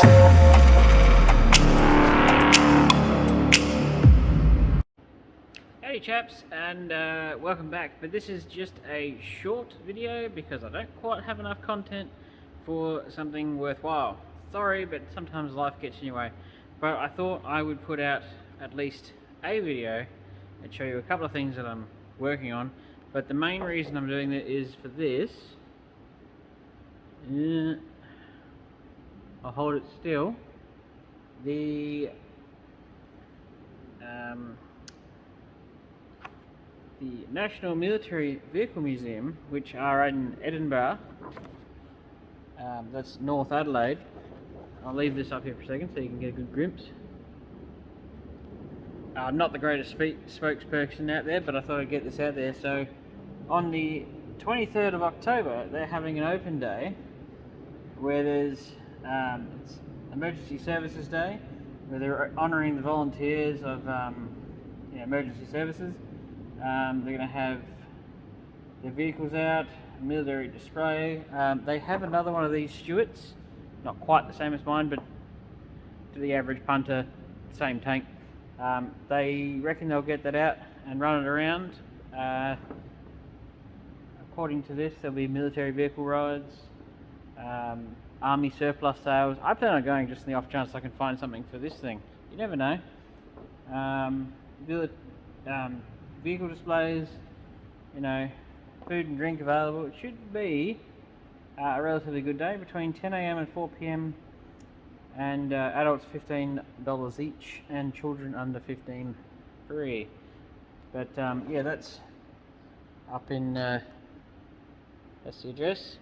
Hey chaps, and welcome back. But this is just a short video because I don't quite have enough content for something worthwhile. Sorry, but sometimes life gets in your way. But I thought I would put out at least a video and show you a couple of things that I'm working on. But the main reason I'm doing it is for this. I'll hold it still. The National Military Vehicle Museum, which are in Edinburgh, that's North Adelaide. I'll leave this up here for a second so you can get a good glimpse. I'm not the greatest spokesperson out there, but I thought I'd get this out there. So on the 23rd of October, they're having an open day where there's it's Emergency Services Day, where they're honouring the volunteers of emergency services. They're going to have their vehicles out, military display. They have another one of these Stuarts, not quite the same as mine, but to the average punter, same tank. They reckon they'll get that out and run it around. According to this, there'll be military vehicle rides, army surplus sales. I plan on going just in the off chance I can find something for this thing. You never know. Vehicle displays, food and drink available. It should be a relatively good day, between 10 AM and 4 PM, and adults $15 each, and children under 15 free. But yeah, that's up in that's the address.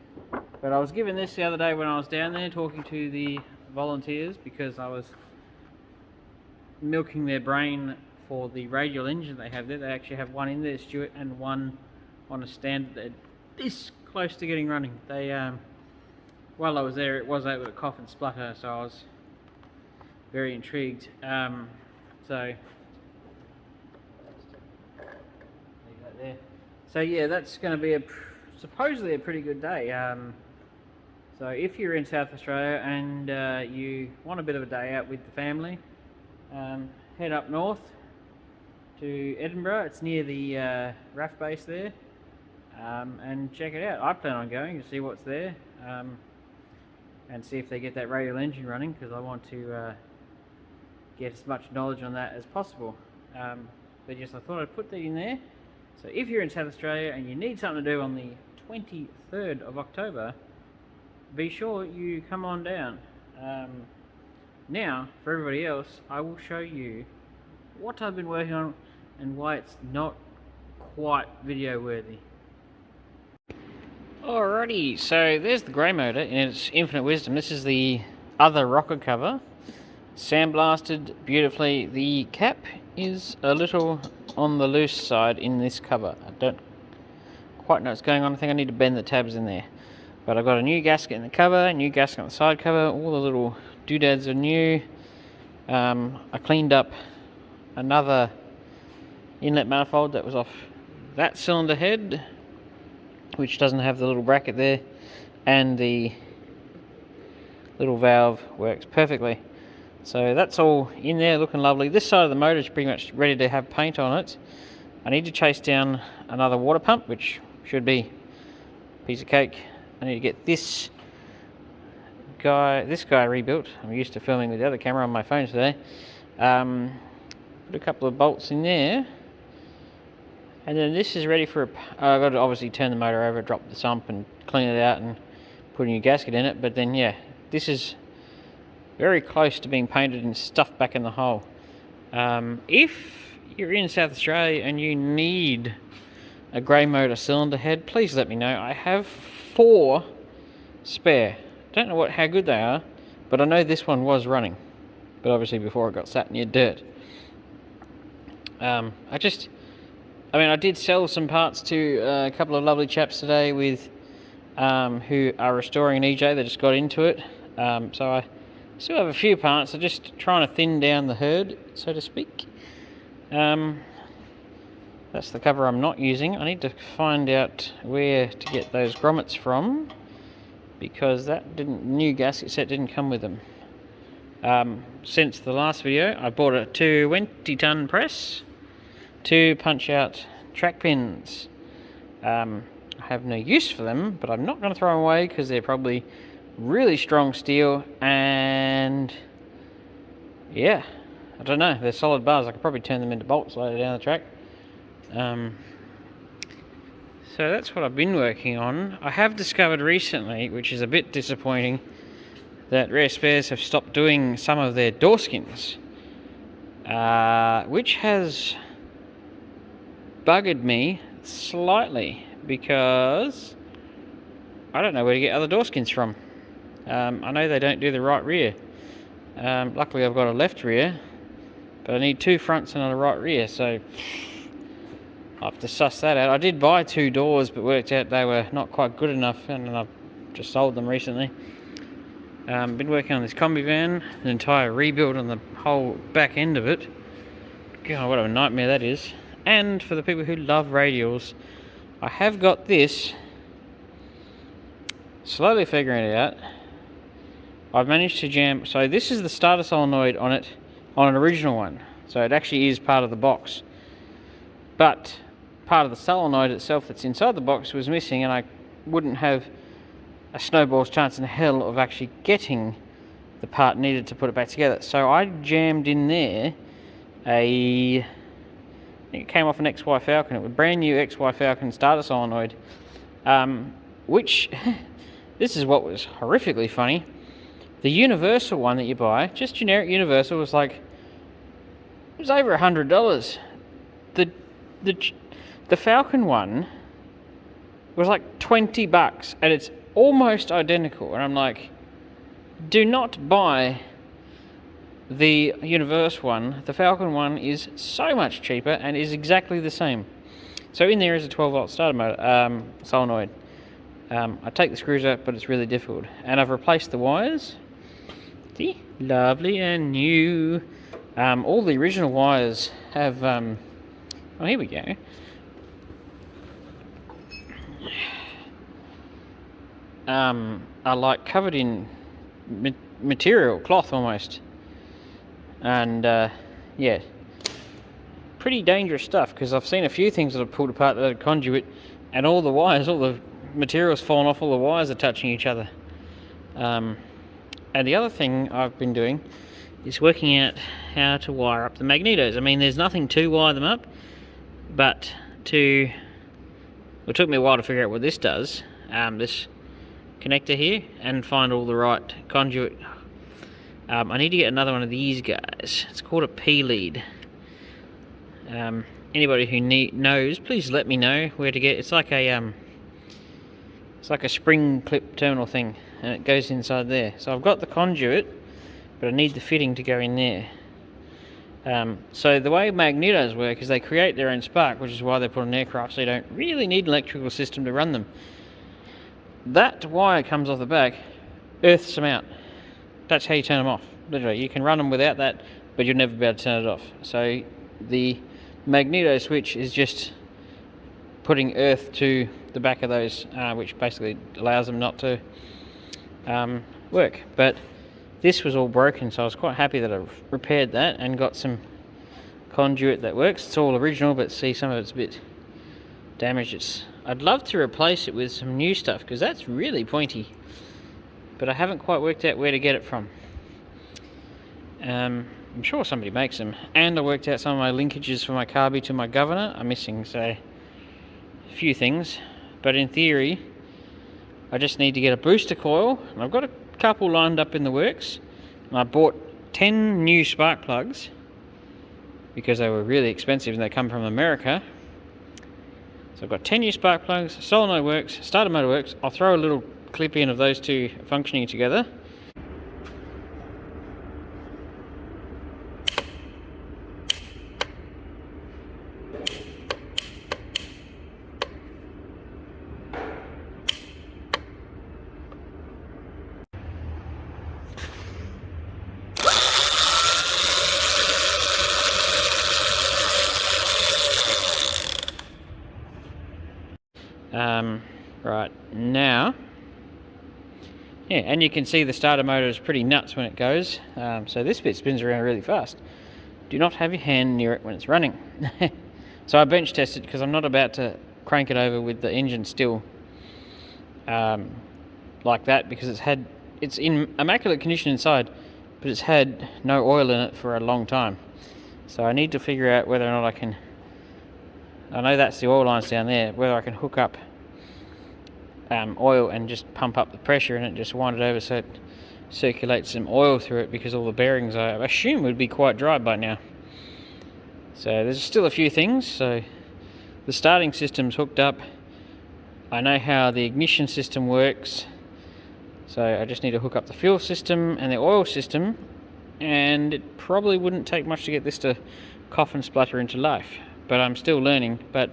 But I was given this the other day when I was down there talking to the volunteers, because I was milking their brain for the Radial engine they have there. They actually have one in there, Stuart, and one on a stand that this close to getting running. They while I was there, it was able to cough and splutter, so I was very intrigued. So yeah, that's going to be supposedly a pretty good day. So if you're in South Australia and you want a bit of a day out with the family, head up north to Edinburgh. It's near the RAF base there, and check it out. I plan on going to see what's there, and see if they get that Radial engine running, because I want to get as much knowledge on that as possible. But yes, I thought I'd put that in there. So if you're in South Australia and you need something to do on the 23rd of October, be sure you come on down. Now, for everybody else, I will show you what I've been working on and why it's not quite video worthy. Alrighty, so there's the grey motor in its infinite wisdom. This is the other rocker cover, sandblasted beautifully. The cap is a little on the loose side in this cover. I don't quite know what's going on. I think I need to bend the tabs in there. But I've got a new gasket in the cover, a new gasket on the side cover. All the little doodads are new. I cleaned up another inlet manifold that was off that cylinder head, which doesn't have the little bracket there, and the little valve works perfectly. So that's all in there, looking lovely. This side of the motor is pretty much ready to have paint on it. I need to chase down another water pump, which should be a piece of cake. I need to get this guy rebuilt. I'm used to filming with the other camera on my phone today. Put a couple of bolts in there, and then this is ready for I've got to obviously turn the motor over, drop the sump and clean it out and put a new gasket in it. But then yeah, this is very close to being painted and stuffed back in the hole. If you're in South Australia and you need a grey motor cylinder head, please let me know. I have 4 spare. Don't know how good they are, but I know this one was running, but obviously before it got sat near dirt. I did sell some parts to a couple of lovely chaps today with who are restoring an EJ. They just got into it, so I still have a few parts. I'm just trying to thin down the herd, so to speak. That's the cover I'm not using. I need to find out where to get those grommets from, because that new gasket set didn't come with them. Since the last video, I bought a 20-ton press to punch out track pins. I have no use for them, but I'm not going to throw them away because they're probably really strong steel, and yeah, I don't know, they're solid bars. I could probably turn them into bolts later down the track. So that's what I've been working on. I have discovered recently, which is a bit disappointing, that Rare Spares have stopped doing some of their door skins, which has buggered me slightly because I don't know where to get other door skins from. I know they don't do the right rear. Luckily I've got a left rear, but I need 2 fronts and a right rear, so I have to suss that out. I did buy 2 doors, but worked out they were not quite good enough, and I've just sold them recently. Been working on this combi van, an entire rebuild on the whole back end of it. God, what a nightmare that is. And for the people who love radials, I have got this, slowly figuring it out. I've managed to jam, so this is the starter solenoid on it, on an original one. So it actually is part of the box. But part of the solenoid itself that's inside the box was missing, and I wouldn't have a snowball's chance in hell of actually getting the part needed to put it back together. So I jammed in there I think it came off an XY Falcon. It was a brand new XY Falcon starter solenoid, which, this is what was horrifically funny. The universal one that you buy, just generic universal, was like, it was over $100. The Falcon one was like $20, and it's almost identical. And I'm like, do not buy the universal one. The Falcon one is so much cheaper and is exactly the same. So in there is a 12-volt starter motor, solenoid. I take the screws out, but it's really difficult. And I've replaced the wires. See? Lovely and new. All the original wires have... oh, here we go. Are like covered in material, cloth almost. And yeah, pretty dangerous stuff, because I've seen a few things that have pulled apart the conduit, and all the wires, all the material's fallen off, all the wires are touching each other. And the other thing I've been doing is working out how to wire up the magnetos. I mean, there's nothing to wire them up, but it took me a while to figure out what this does, this connector here, and find all the right conduit. I need to get another one of these guys. It's called a P-lead. Anybody who knows, please let me know where to get. It's like a spring clip terminal thing, and it goes inside there. So I've got the conduit, but I need the fitting to go in there. So the way magnetos work is they create their own spark, which is why they put on aircraft, so you don't really need an electrical system to run them. That wire comes off the back, earths them out. That's how you turn them off. Literally, you can run them without that, but you'll never be able to turn it off. So the magneto switch is just putting earth to the back of those, which basically allows them not to work. But this was all broken, so I was quite happy that I repaired that and got some conduit that works. It's all original, but see, some of it's a bit damaged. I'd love to replace it with some new stuff, because that's really pointy, but I haven't quite worked out where to get it from. I'm sure somebody makes them, and I worked out some of my linkages for my carby to my governor are missing, so a few things. But in theory, I just need to get a booster coil, and I've got a couple lined up in the works, and I bought 10 new spark plugs because they were really expensive and they come from America. So I've got 10 new spark plugs, solenoid works, starter motor works. I'll throw a little clip in of those two functioning together. Right, now Yeah, and you can see the starter motor is pretty nuts when it goes. So this bit spins around really fast. Do not have your hand near it when it's running. So I bench tested because I'm not about to crank it over with the engine still like that, because it's in immaculate condition inside, but it's had no oil in it for a long time. So I need to figure out whether or not I know that's the oil lines down there, whether I can hook up oil and just pump up the pressure and it just wind it over so it circulates some oil through it, because all the bearings I assume would be quite dry by now. So there's still a few things. So the starting system's hooked up. I know how the ignition system works, so I just need to hook up the fuel system and the oil system, and it probably wouldn't take much to get this to cough and splutter into life, but I'm still learning. But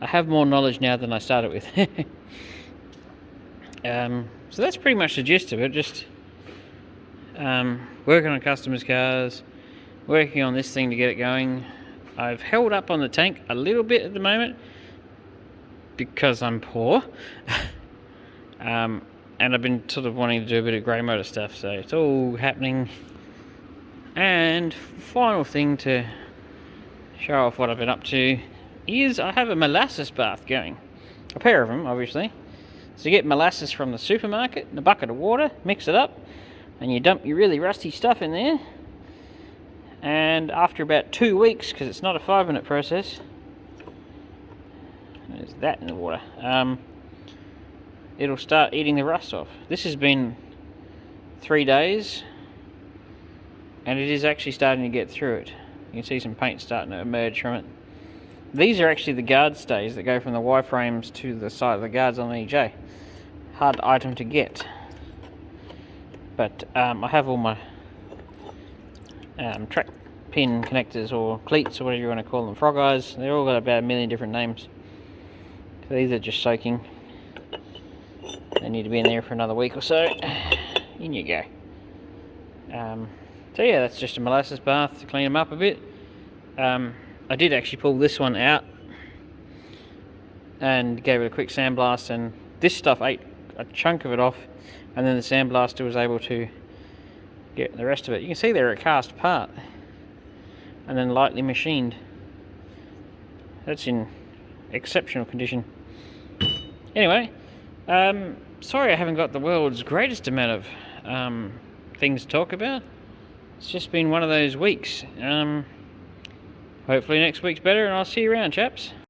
I have more knowledge now than I started with. So that's pretty much the gist of it. Just working on customers' cars, working on this thing to get it going. I've held up on the tank a little bit at the moment because I'm poor. And I've been sort of wanting to do a bit of grey motor stuff, so it's all happening. And final thing to show off what I've been up to is I have a molasses bath going. A pair of them, obviously. So you get molasses from the supermarket in a bucket of water, mix it up, and you dump your really rusty stuff in there. And after about 2 weeks, because it's not a 5-minute process, there's that in the water, it'll start eating the rust off. This has been 3 days, and it is actually starting to get through it. You can see some paint starting to emerge from it. These are actually the guard stays that go from the Y-frames to the side of the guards on the EJ. Hard item to get. But I have all my track pin connectors, or cleats, or whatever you want to call them, frog eyes. They're all got about a million different names. So these are just soaking. They need to be in there for another week or so. In you go. So yeah, that's just a molasses bath to clean them up a bit. I did actually pull this one out and gave it a quick sandblast, and this stuff ate a chunk of it off, and then the sandblaster was able to get the rest of it. You can see they're a cast part and then lightly machined. That's in exceptional condition. Anyway, sorry I haven't got the world's greatest amount of things to talk about. It's just been one of those weeks. Hopefully next week's better, and I'll see you around, chaps.